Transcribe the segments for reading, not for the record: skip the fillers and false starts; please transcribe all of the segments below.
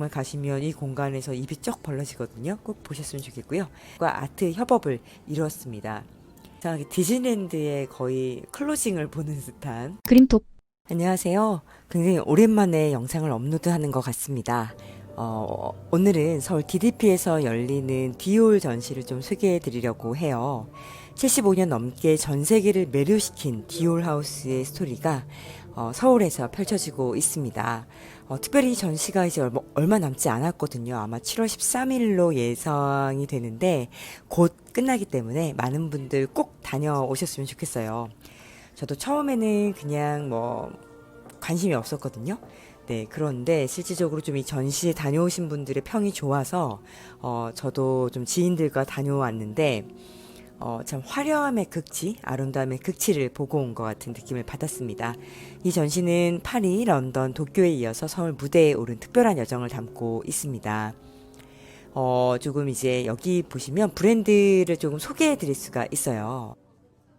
정말 가시면 이 공간에서 입이 쩍 벌어지거든요. 꼭 보셨으면 좋겠고요. 아트 협업을 이루었습니다. 이상하게 디즈니랜드의 거의 클로징을 보는 듯한 그림톡. 안녕하세요. 굉장히 오랜만에 영상을 업로드하는 것 같습니다. 오늘은 서울 DDP에서 열리는 디올 전시를 좀 소개해 드리려고 해요. 75년 넘게 전 세계를 매료시킨 디올 하우스의 스토리가 서울에서 펼쳐지고 있습니다. 특별히 전시가 이제 얼마 남지 않았거든요. 아마 7월 13일로 예상이 되는데 곧 끝나기 때문에 많은 분들 꼭 다녀오셨으면 좋겠어요. 저도 처음에는 그냥 관심이 없었거든요. 네, 그런데 실질적으로 좀 이 전시에 다녀오신 분들의 평이 좋아서 저도 좀 지인들과 다녀왔는데 참 화려함의 극치, 아름다움의 극치를 보고 온 것 같은 느낌을 받았습니다. 이 전시는 파리, 런던, 도쿄에 이어서 서울 무대에 오른 특별한 여정을 담고 있습니다. 조금 이제 여기 보시면 브랜드를 조금 소개해 드릴 수가 있어요.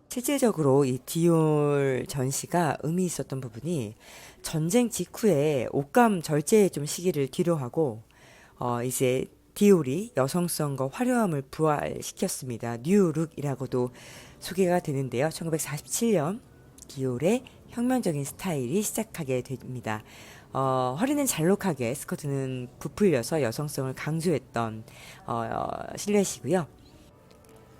실질적으로 이 디올 전시가 의미 있었던 부분이 전쟁 직후에 옷감 절제의 좀 시기를 뒤로하고 이제 디올이 여성성과 화려함을 부활시켰습니다. 뉴룩이라고도 소개가 되는데요. 1947년 디올의 혁명적인 스타일이 시작하게 됩니다. 허리는 잘록하게 스커트는 부풀려서 여성성을 강조했던 실루엣이고요.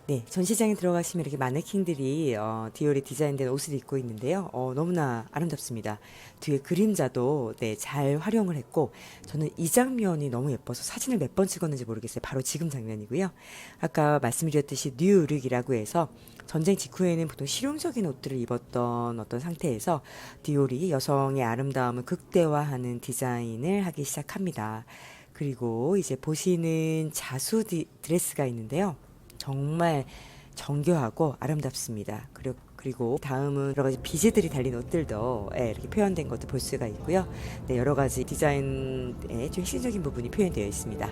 네, 전시장에 들어가시면 이렇게 마네킹들이 디올이 디자인된 옷을 입고 있는데요. 너무나 아름답습니다. 뒤에 그림자도 네, 잘 활용을 했고 저는 이 장면이 너무 예뻐서 사진을 몇 번 찍었는지 모르겠어요. 바로 지금 장면이고요. 아까 말씀드렸듯이 뉴룩이라고 해서 전쟁 직후에는 보통 실용적인 옷들을 입었던 어떤 상태에서 디올이 여성의 아름다움을 극대화하는 디자인을 하기 시작합니다. 그리고 이제 보시는 자수 드레스가 있는데요. 정말 정교하고 아름답습니다. 그리고 다음은 여러 가지 비즈들이 달린 옷들도 이렇게 표현된 것도 볼 수가 있고요. 네, 여러 가지 디자인의 좀 핵심적인 부분이 표현되어 있습니다.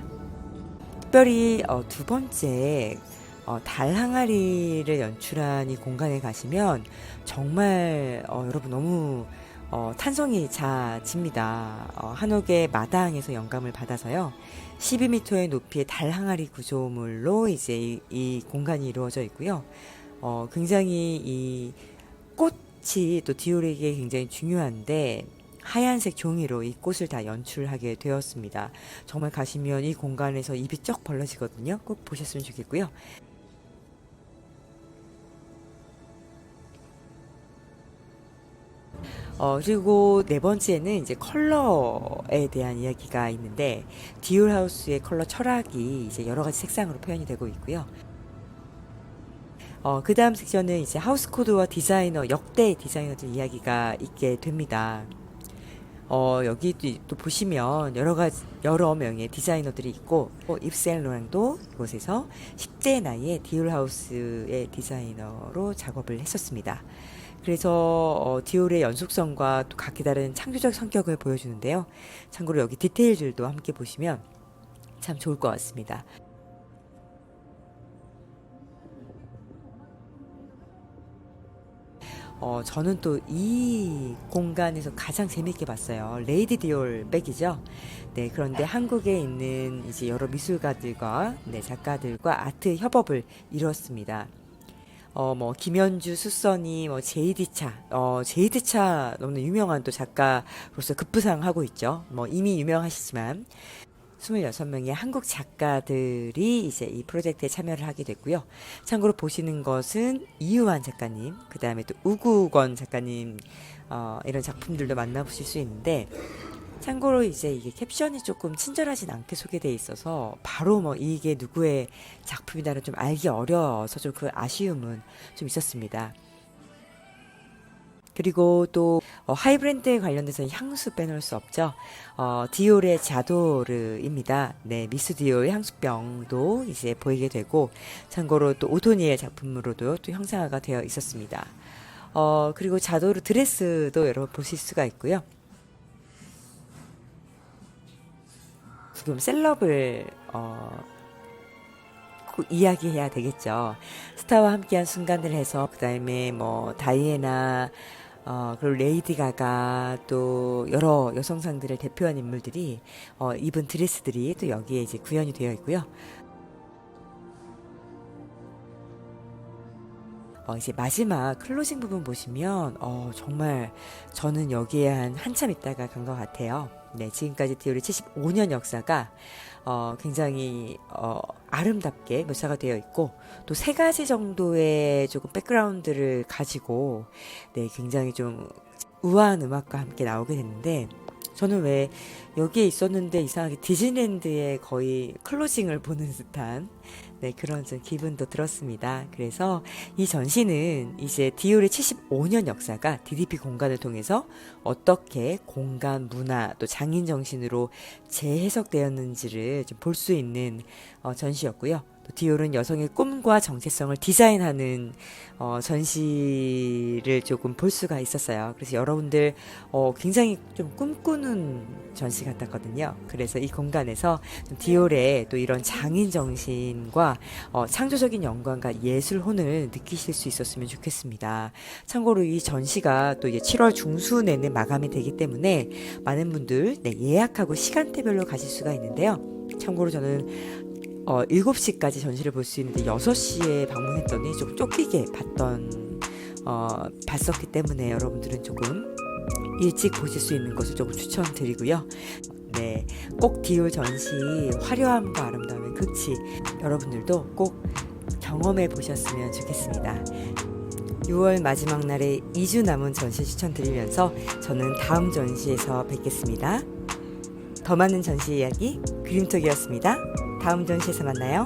특별히 두 번째 달 항아리를 연출한 이 공간에 가시면 정말 여러분 너무 탄성이 자집니다. 한옥의 마당에서 영감을 받아서요. 12m의 높이의 달 항아리 구조물로 이제 이 공간이 이루어져 있고요. 굉장히 이 꽃이 또 디올에게 굉장히 중요한데 하얀색 종이로 이 꽃을 다 연출하게 되었습니다. 정말 가시면 이 공간에서 입이 쩍 벌어지거든요. 꼭 보셨으면 좋겠고요. 그리고 네 번째는 이제 컬러에 대한 이야기가 있는데, 디올 하우스의 컬러 철학이 이제 여러 가지 색상으로 표현이 되고 있고요. 그 다음 섹션은 이제 하우스 코드와 디자이너, 역대 디자이너들 이야기가 있게 됩니다. 여기 또 보시면 여러 명의 디자이너들이 있고, 입센 로랑도 이곳에서 10대 나이에 디올 하우스의 디자이너로 작업을 했었습니다. 그래서 디올의 연속성과 또 각기 다른 창조적 성격을 보여주는데요. 참고로 여기 디테일들도 함께 보시면 참 좋을 것 같습니다. 저는 또 이 공간에서 가장 재밌게 봤어요. 레이디 디올 백이죠. 네, 그런데 한국에 있는 이제 여러 미술가들과 네, 작가들과 아트 협업을 이루었습니다. 김현주, 수선이, 제이드차 너무 유명한 또 작가로서 급부상하고 있죠. 이미 유명하시지만 26명의 한국 작가들이 이제 이 프로젝트에 참여를 하게 됐고요. 참고로 보시는 것은 이유한 작가님, 그 다음에 또 우구건 작가님, 이런 작품들도 만나보실 수 있는데, 참고로 이제 이게 캡션이 조금 친절하진 않게 소개되어 있어서 바로 이게 누구의 작품이다를 좀 알기 어려워서 좀 그 아쉬움은 좀 있었습니다. 그리고 또 하이브랜드에 관련돼서 향수 빼놓을 수 없죠. 디올의 자도르입니다. 네, 미스 디올 향수병도 이제 보이게 되고 참고로 또 오토니의 작품으로도 또 형상화가 되어 있었습니다. 그리고 자도르 드레스도 여러분 보실 수가 있고요. 지금 셀럽을 꼭 이야기해야 되겠죠. 스타와 함께한 순간을 해서 그다음에 다이애나 그리고 레이디 가가 또 여러 여성상들을 대표한 인물들이 입은 드레스들이 또 여기에 이제 구현이 되어 있고요. 이제 마지막 클로징 부분 보시면 정말 저는 여기에 한참 있다가 간 것 같아요. 네, 지금까지 디올의 75년 역사가 굉장히 아름답게 묘사가 되어 있고 또 세 가지 정도의 조금 백그라운드를 가지고 네, 굉장히 좀 우아한 음악과 함께 나오게 됐는데 저는 왜 여기에 있었는데 이상하게 디즈니랜드의 거의 클로징을 보는 듯한 네, 그런 좀 기분도 들었습니다. 그래서 이 전시는 이제 디올의 75년 역사가 DDP 공간을 통해서 어떻게 공간, 문화, 또 장인 정신으로 재해석되었는지를 좀 볼 수 있는 전시였고요. 또 디올은 여성의 꿈과 정체성을 디자인하는 전시를 조금 볼 수가 있었어요. 그래서 여러분들 굉장히 좀 꿈꾸는 전시 같았거든요. 그래서 이 공간에서 좀 디올의 또 이런 장인 정신과 창조적인 영광과 예술 혼을 느끼실 수 있었으면 좋겠습니다. 참고로 이 전시가 또 이제 7월 중순 내내 마감이 되기 때문에 많은 분들 네, 예약하고 시간대별로 가실 수가 있는데요. 참고로 저는 7시까지 전시를 볼 수 있는데 6시에 방문했더니 좀 쫓기게 봤었기 때문에 여러분들은 조금 일찍 보실 수 있는 것을 조금 추천드리고요. 네, 꼭 디올 전시 화려함과 아름다움의 극치 여러분들도 꼭 경험해 보셨으면 좋겠습니다. 6월 마지막 날에 2주 남은 전시 추천드리면서 저는 다음 전시에서 뵙겠습니다. 더 많은 전시 이야기 그림톡이었습니다. 다음 전시에서 만나요.